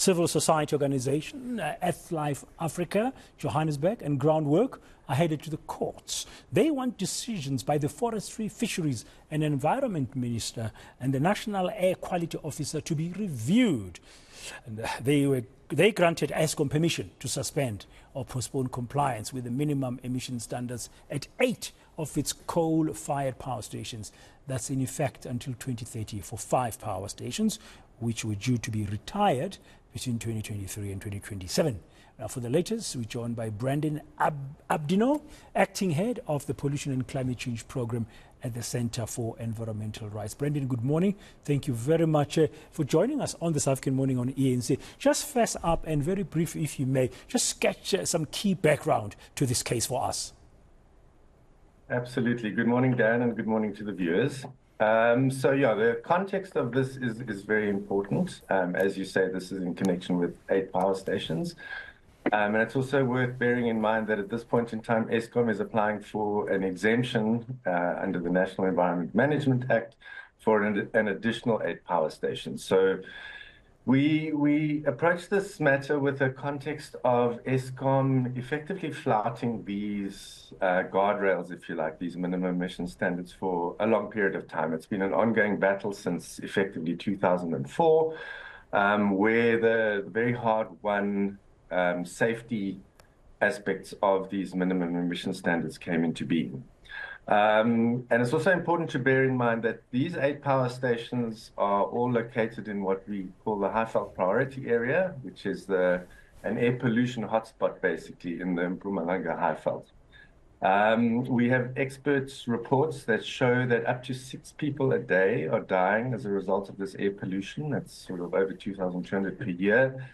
Civil society organization, Earthlife Africa, Johannesburg, and GroundWork are headed to the courts. They want decisions by the Forestry, Fisheries and Environment Minister and the National Air Quality Officer to be reviewed. And they granted Eskom permission to suspend or postpone compliance with the minimum emission standards at 8 of its coal-fired power stations. That's in effect until 2030 for 5 power stations, which were due to be retired between 2023 and 2027. Now, for the latest, we're joined by Brandon Abdinor, acting head of the Pollution and Climate Change Program at the Center for Environmental Rights. Brandon, good morning. Thank you very much for joining us on this African morning on eNCA. Just first up and very brief, if you may, just sketch some key background to this case for us. Absolutely. Good morning, Dan, and good morning to the viewers. The context of this is very important. As you say, this is in connection with 8 power stations. And it's also worth bearing in mind that at this point in time, Eskom is applying for an exemption under the National Environment Management Act for an additional 8 power stations. So we approach this matter with a context of Eskom effectively flouting these guardrails, if you like, these minimum emission standards for a long period of time. It's been an ongoing battle since effectively 2004, where the very hard-won safety aspects of these minimum emission standards came into being. And it's also important to bear in mind that these 8 power stations are all located in what we call the Highveld priority area, which is an air pollution hotspot, basically, in the Mpumalanga Highveld. We have experts' reports that show that up to 6 people a day are dying as a result of this air pollution. That's sort of over 2,200 per year.